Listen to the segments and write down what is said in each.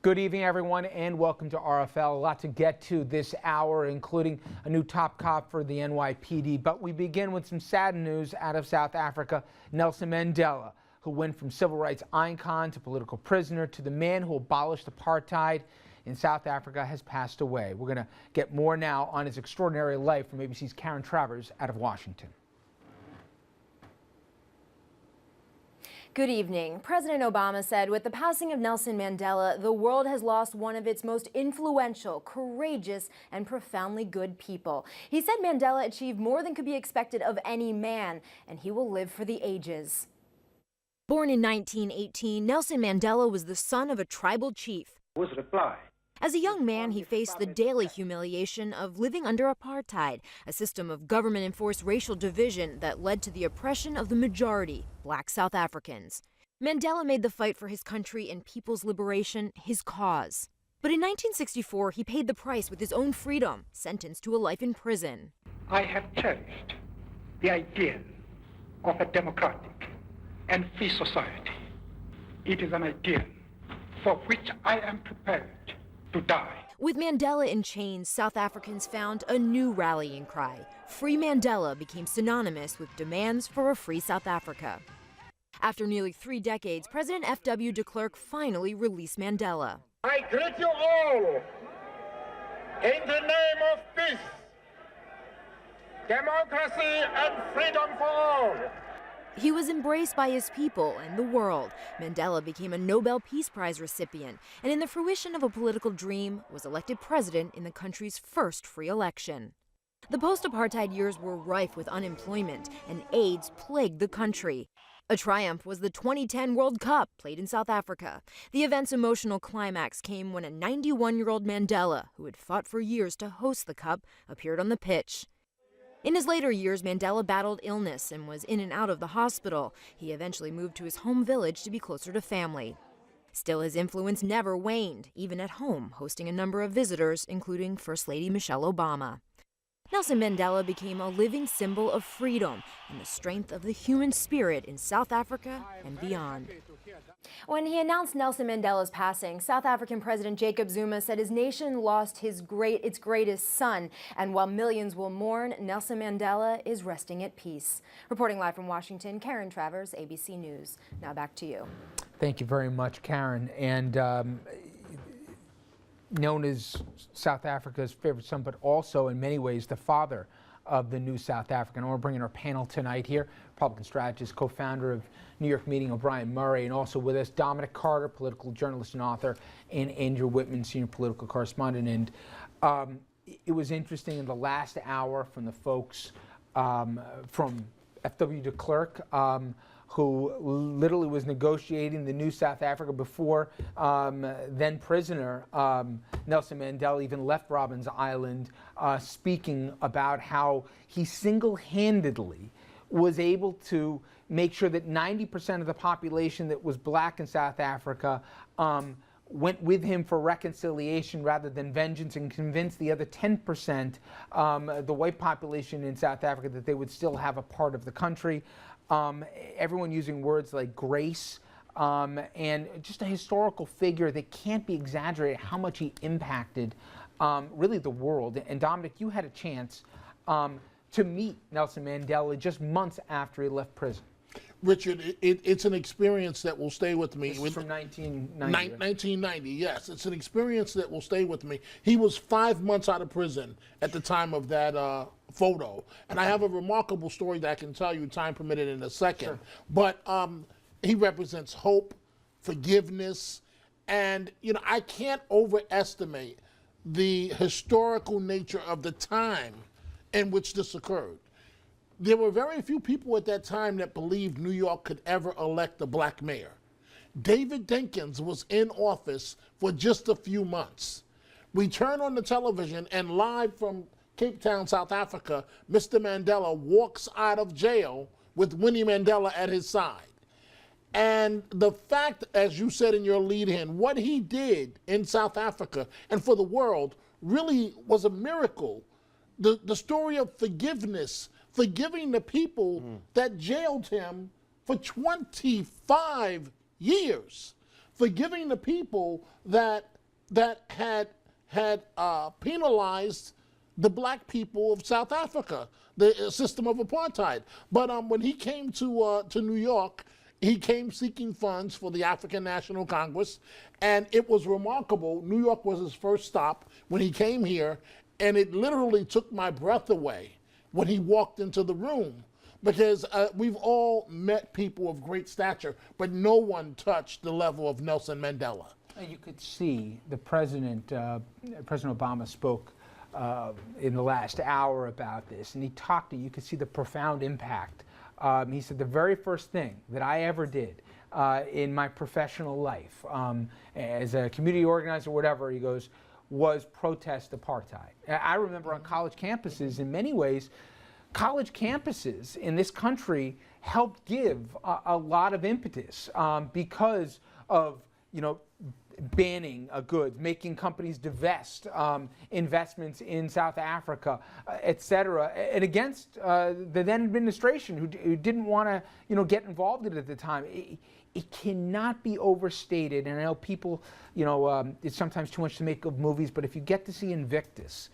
Good evening, everyone, and welcome to RFL. A lot to get to this hour, including a new top cop for the NYPD. But we begin with some sad news out of South Africa. Nelson Mandela, who went from civil rights icon to political prisoner to the man who abolished apartheid in South Africa, has passed away. We're going to get more now on his extraordinary life from ABC's Karen Travers out of Washington. Good evening. President Obama said with the passing of Nelson Mandela, the world has lost one of its most influential, courageous, and profoundly good people. He said Mandela achieved more than could be expected of any man, and he will live for the ages. Born in 1918, Nelson Mandela was the son of a tribal chief. As a young man, he faced the daily humiliation of living under apartheid, a system of government-enforced racial division that led to the oppression of the majority, black South Africans. Mandela made the fight for his country and people's liberation his cause. But in 1964, he paid the price with his own freedom, sentenced to a life in prison. I have cherished the ideal of a democratic and free society. It is an ideal for which I am prepared to die. With Mandela in chains, South Africans found a new rallying cry. Free Mandela became synonymous with demands for a free South Africa. After nearly 3 decades, President F.W. de Klerk finally released Mandela. I greet you all in the name of peace, democracy, and freedom for all. He was embraced by his people and the world. Mandela became a Nobel Peace Prize recipient, and in the fruition of a political dream, was elected president in the country's first free election. The post-apartheid years were rife with unemployment, and AIDS plagued the country. A triumph was the 2010 World Cup, played in South Africa. The event's emotional climax came when a 91-year-old Mandela, who had fought for years to host the Cup, appeared on the pitch. In his later years, Mandela battled illness and was in and out of the hospital. He eventually moved to his home village to be closer to family. Still, his influence never waned, even at home, hosting a number of visitors, including First Lady Michelle Obama. Nelson Mandela became a living symbol of freedom and the strength of the human spirit in South Africa and beyond. When he announced Nelson Mandela's passing, South African President Jacob Zuma said his nation lost its greatest son, and while millions will mourn, Nelson Mandela is resting at peace. Reporting live from Washington, Karen Travers, ABC News. Now back to you. Thank you very much, Karen. And known as South Africa's favorite son, but also in many ways the father of the new South Africa. And we're bringing our panel tonight here, Republican strategist, co-founder of New York Meeting, O'Brien Murray, and also with us, Dominic Carter, political journalist and author, and Andrew Whitman, senior political correspondent. And it was interesting in the last hour from the folks from F.W. de Klerk, who literally was negotiating the new South Africa before then prisoner Nelson Mandela even left Robben Island, speaking about how he single-handedly was able to make sure that 90% of the population that was black in South Africa went with him for reconciliation rather than vengeance, and convinced the other 10%, the white population in South Africa, that they would still have a part of the country. Everyone using words like grace, and just a historical figure that can't be exaggerated how much he impacted really the world. And Dominic, you had a chance to meet Nelson Mandela just months after he left prison. Richard, it's an experience that will stay with me. This is from 1990. 1990, yes. It's an experience that will stay with me. He was 5 months out of prison at the time of that photo. And I have a remarkable story that I can tell you, time permitted, in a second. Sure. But he represents hope, forgiveness, and I can't overestimate the historical nature of the time in which this occurred. There were very few people at that time that believed New York could ever elect a black mayor. David Dinkins was in office for just a few months. We turn on the television, and live from Cape Town, South Africa, Mr. Mandela walks out of jail with Winnie Mandela at his side. And the fact, as you said in your lead-in, what he did in South Africa and for the world really was a miracle. The story of forgiveness, forgiving the people that jailed him for 25 years, forgiving the people that that had penalized the black people of South Africa, the system of apartheid. But when he came to New York, he came seeking funds for the African National Congress, and it was remarkable. New York was his first stop when he came here, and it literally took my breath away when he walked into the room, because we've all met people of great stature, but no one touched the level of Nelson Mandela. You could see the President Obama spoke in the last hour about this, and he talked to you could see the profound impact. He said the very first thing that I ever did in my professional life as a community organizer, whatever, he goes, was protest apartheid. I remember on college campuses, in many ways, college campuses in this country helped give a lot of impetus because of, banning goods, making companies divest investments in South Africa, et cetera, and against the then administration who didn't want to, get involved in it at the time. It cannot be overstated, and I know people, it's sometimes too much to make of movies, but if you get to see Invictus,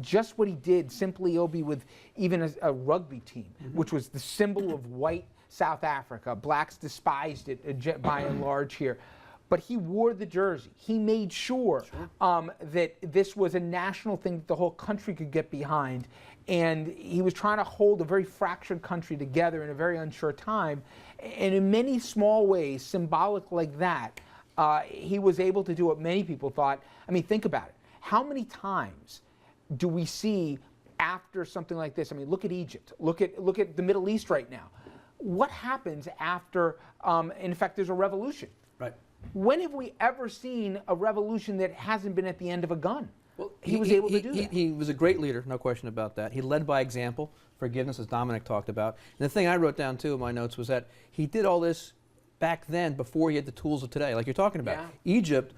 just what he did, simply Obi, with even a rugby team, which was the symbol of white South Africa. Blacks despised it by and large here. But he wore the jersey. He made sure that this was a national thing that the whole country could get behind. And he was trying to hold a very fractured country together in a very unsure time. And in many small ways, symbolic like that, he was able to do what many people thought. I mean, think about it. How many times do we see after something like this? I mean, look at Egypt. Look at the Middle East right now. What happens after, in fact, there's a revolution? Right. When have we ever seen a revolution that hasn't been at the end of a gun? Well, he was able to do that. He was a great leader, no question about that. He led by example, forgiveness, as Dominic talked about. And the thing I wrote down, too, in my notes was that he did all this back then before he had the tools of today, like you're talking about. Yeah. Egypt,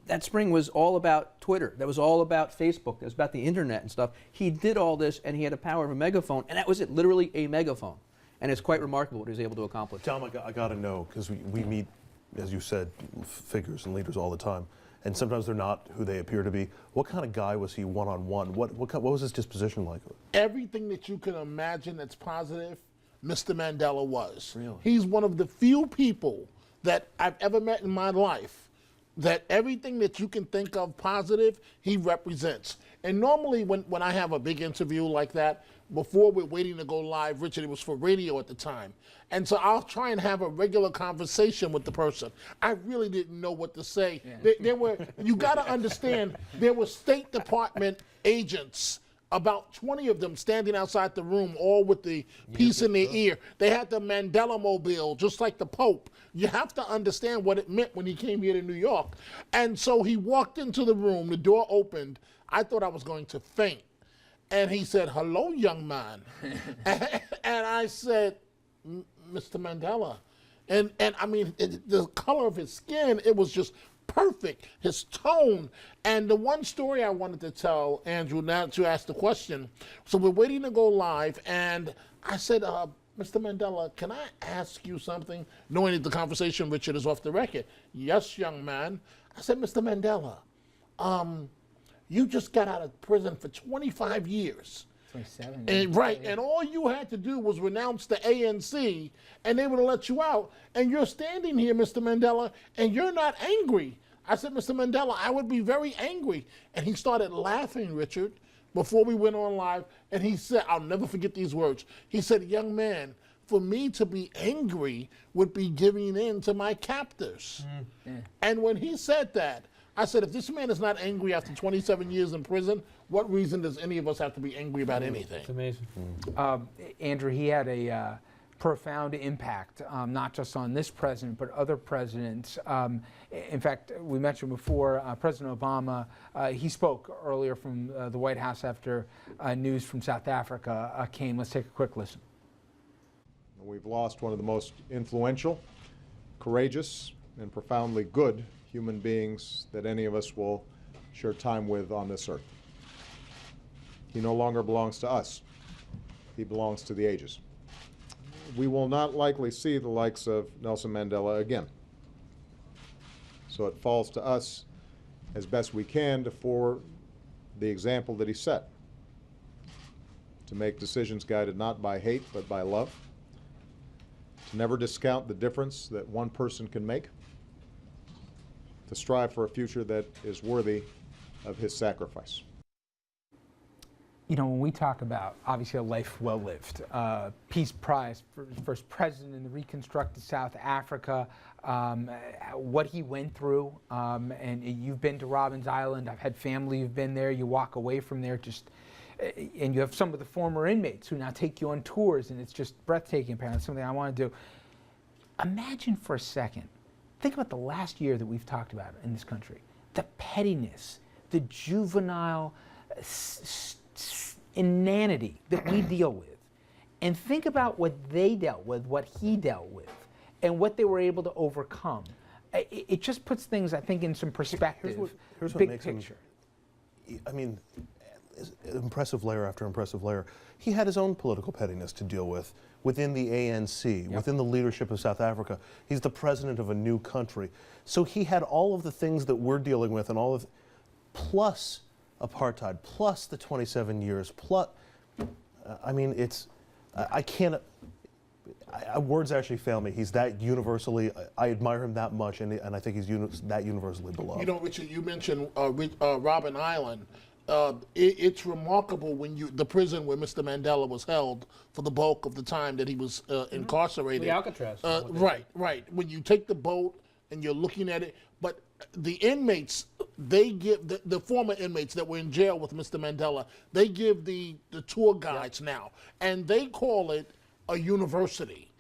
that spring was all about Twitter. That was all about Facebook. That was about the internet and stuff. He did all this, and he had the power of a megaphone, and that was it, literally a megaphone. And it's quite remarkable what he was able to accomplish. Tom, I got to know, because we meet, as you said, figures and leaders all the time, and sometimes they're not who they appear to be. What kind of guy was he one-on-one? What was his disposition like? Everything that you can imagine that's positive, Mr. Mandela was. Really? He's one of the few people that I've ever met in my life that everything that you can think of positive, he represents. And normally when I have a big interview like that, before we're waiting to go live, Richard, it was for radio at the time. And so I'll try and have a regular conversation with the person. I really didn't know what to say. Yeah. There were, you gotta understand, there were State Department agents, about 20 of them standing outside the room, all with the piece in their ear. They had the Mandela Mobile, just like the Pope. You have to understand what it meant when he came here to New York. And so he walked into the room, the door opened. I thought I was going to faint. And he said, "Hello, young man." And I said, "Mr. Mandela." And I mean, the color of his skin, it was just perfect, his tone. And the one story I wanted to tell, Andrew, now that you asked the question, so we're waiting to go live, and I said, "Mr. Mandela, can I ask you something?" Knowing that the conversation, Richard, is off the record. "Yes, young man." I said, "Mr. Mandela, you just got out of prison for 25 years. 27. And, right, and all you had to do was renounce the ANC, and they would have let you out. And you're standing here, Mr. Mandela, and you're not angry." I said, "Mr. Mandela, I would be very angry." And he started laughing, Richard, before we went on live. And he said, I'll never forget these words. He said, "Young man, for me to be angry would be giving in to my captors." And when he said that, I said, if this man is not angry after 27 years in prison, what reason does any of us have to be angry about anything? It's amazing. Andrew, he had a profound impact, not just on this president, but other presidents. In fact, we mentioned before, President Obama, he spoke earlier from the White House after news from South Africa came. Let's take a quick listen. We've lost one of the most influential, courageous, and profoundly good human beings that any of us will share time with on this earth. He no longer belongs to us. He belongs to the ages. We will not likely see the likes of Nelson Mandela again. So it falls to us as best we can for the example that he set, to make decisions guided not by hate but by love, to never discount the difference that one person can make, to strive for a future that is worthy of his sacrifice. You know, when we talk about, obviously, a life well lived, Peace Prize, first president in the reconstructed South Africa, what he went through, and you've been to Robben Island, I've had family who've been there, you walk away from there and you have some of the former inmates who now take you on tours, and it's just breathtaking, apparently, something I want to do. Imagine for a second, think about the last year that we've talked about in this country, the pettiness, the juvenile inanity that we deal with, and think about what they dealt with, what he dealt with, and what they were able to overcome. It just puts things, I think, in some perspective. Here's what big makes picture. I mean, impressive layer after impressive layer. He had his own political pettiness to deal with within the ANC, within the leadership of South Africa. He's the president of a new country. So he had all of the things that we're dealing with, and all of, plus apartheid, plus the 27 years, plus, I mean, it's, I can't, words actually fail me. He's that universally, I admire him that much, and I think he's that universally beloved. You know, Richard, you mentioned Robben Island. It's remarkable when the prison where Mr. Mandela was held for the bulk of the time that he was incarcerated. The Alcatraz. Right. When you take the boat and you're looking at it, but the inmates, they give the former inmates that were in jail with Mr. Mandela, they give the tour guides now, and they call it a university.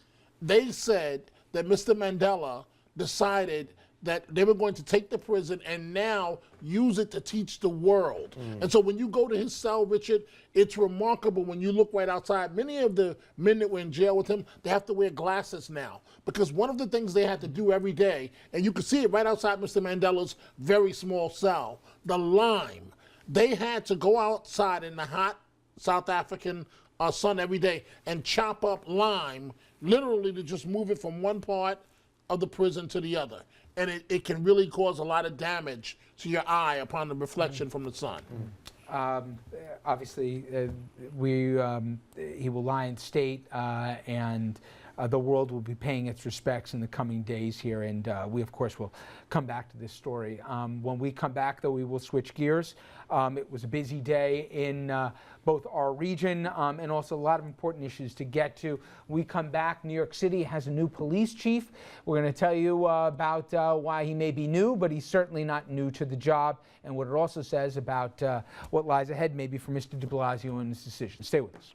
They said that Mr. Mandela decided that they were going to take the prison and now use it to teach the world. And so when you go to his cell, Richard, it's remarkable when you look right outside. Many of the men that were in jail with him, they have to wear glasses now, because one of the things they had to do every day, and you can see it right outside Mr. Mandela's very small cell, the lime. They had to go outside in the hot South African sun every day and chop up lime, literally to just move it from one part of the prison to the other. And it can really cause a lot of damage to your eye upon the reflection from the sun. Obviously, he will lie in state, and the world will be paying its respects in the coming days here, and we, of course, will come back to this story. When we come back, though, we will switch gears. It was a busy day in both our region and also a lot of important issues to get to. We come back, New York City has a new police chief. We're going to tell you about why he may be new, but he's certainly not new to the job, and what it also says about what lies ahead maybe for Mr. de Blasio and his decision. Stay with us.